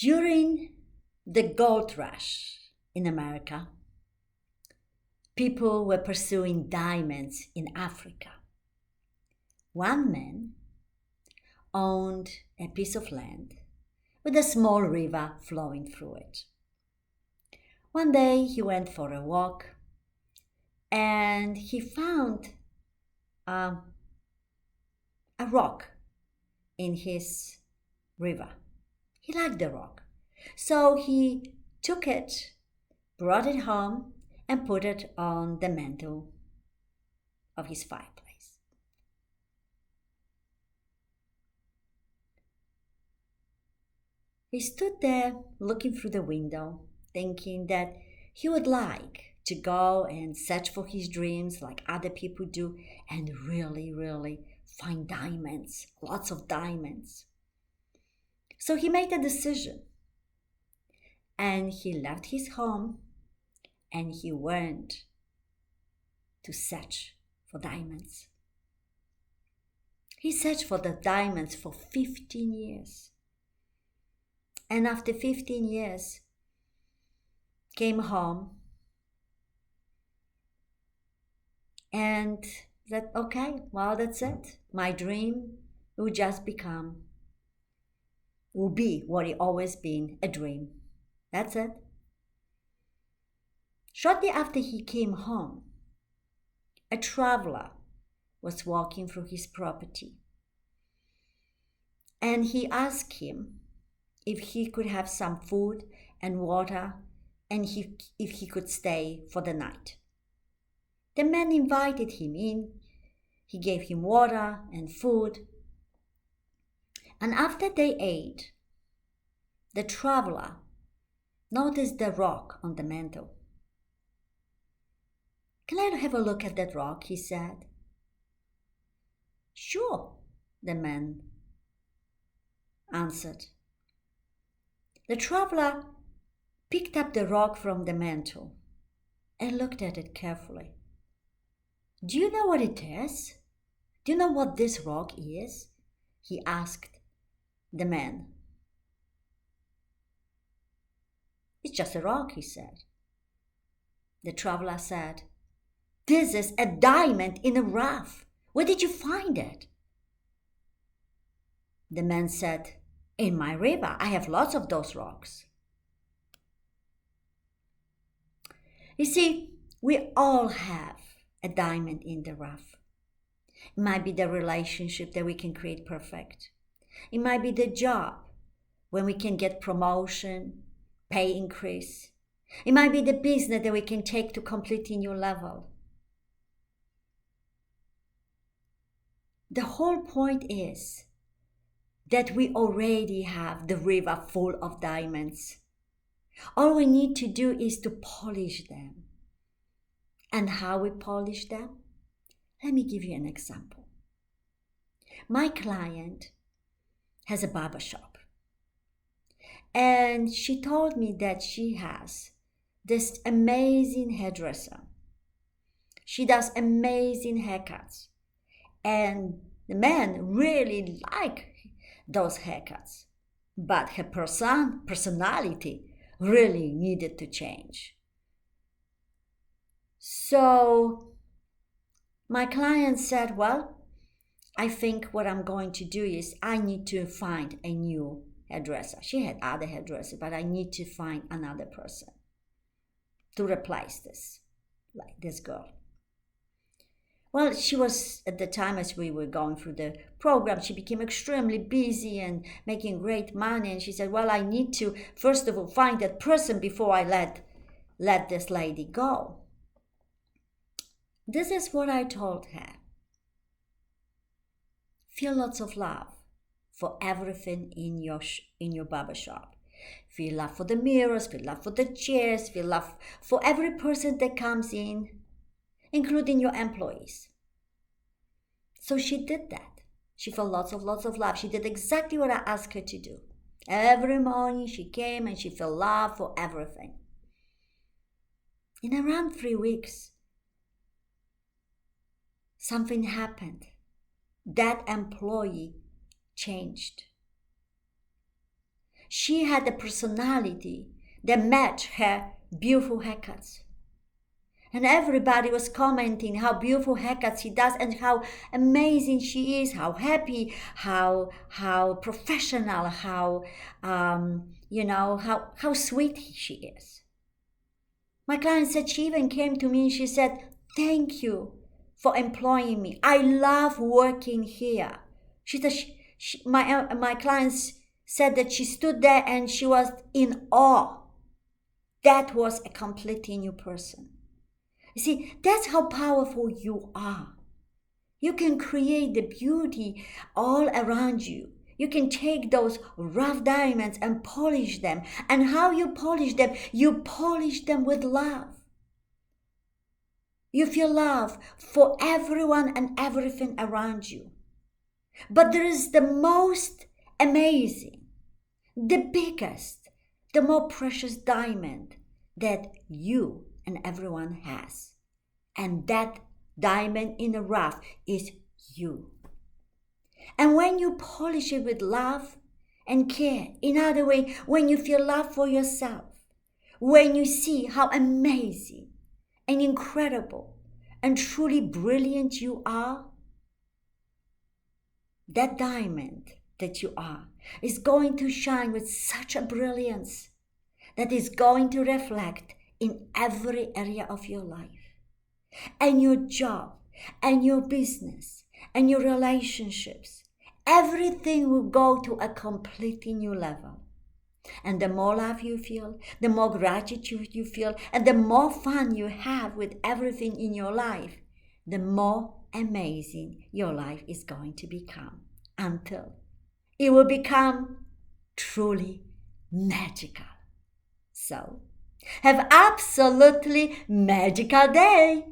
During the gold rush in America, people were pursuing diamonds in Africa. One man owned a piece of land with a small river flowing through it. One day he went for a walk and he found a rock in his river. He liked the rock. So he took it, brought it home, and put it on the mantle of his fireplace. He stood there looking through the window, thinking that he would like to go and search for his dreams like other people do and really find diamonds, lots of diamonds. So he made a decision and he left his home and he went to search for diamonds. He searched for the diamonds for 15 years. And after 15 years, came home and said, okay, well, that's it. My dream will be what it always been, a dream. That's it. Shortly after he came home, a traveler was walking through his property. And he asked him if he could have some food and water and if he could stay for the night. The man invited him in. He gave him water and food. And after they ate, the traveler noticed the rock on the mantle. Can I have a look at that rock? He said. Sure, the man answered. The traveler picked up the rock from the mantle and looked at it carefully. Do you know what it is? Do you know what this rock is? He asked the man. It's just a rock, he said. The traveler said, this is a diamond in a rough. Where did you find it? The man said, in my river. I have lots of those rocks. You see, we all have a diamond in the rough. It might be the relationship that we can create perfect. It might be the job when we can get promotion, pay increase. It might be the business that we can take to completely new level. The whole point is that we already have the river full of diamonds. All we need to do is to polish them. And how we polish them? Let me give you an example. My client has a barber shop. And she told me that she has this amazing hairdresser. She does amazing haircuts. And the men really like those haircuts. But her personality really needed to change. So my client said, well, I think what I'm going to do is I need to find a new hairdresser. She had other hairdressers, but I need to find another person to replace this girl. Well, she was, at the time as we were going through the program, she became extremely busy and making great money. And she said, well, I need to, first of all, find that person before I let this lady go. This is what I told her. Feel lots of love for everything in your barbershop. Feel love for the mirrors, feel love for the chairs, feel love for every person that comes in, including your employees. So she did that. She felt lots of love. She did exactly what I asked her to do. Every morning she came and she felt love for everything. In around 3 weeks, something happened. That employee changed. she had a personality that matched her beautiful haircuts. And everybody was commenting how beautiful haircuts she does and how amazing she is, how happy, how professional, how how sweet she is. My client said she even came to me and she said, "Thank you for employing me. I love working here." She said my clients said that she stood there and she was in awe. That was a completely new person. You see, that's how powerful you are. You can create the beauty all around you. You can take those rough diamonds and polish them. And how you polish them? You polish them with love. You feel love for everyone and everything around you. But there is the most amazing, the biggest, the more precious diamond that you and everyone has. And that diamond in the rough is you. And when you polish it with love and care, in other way, when you feel love for yourself, when you see how amazing and incredible and truly brilliant you are, that diamond that you are is going to shine with such a brilliance that is going to reflect in every area of your life, and your job, and your business, and your relationships. Everything will go to a completely new level. And the more love you feel, the more gratitude you feel, and the more fun you have with everything in your life, the more amazing your life is going to become, until it will become truly magical. So, have absolutely magical day.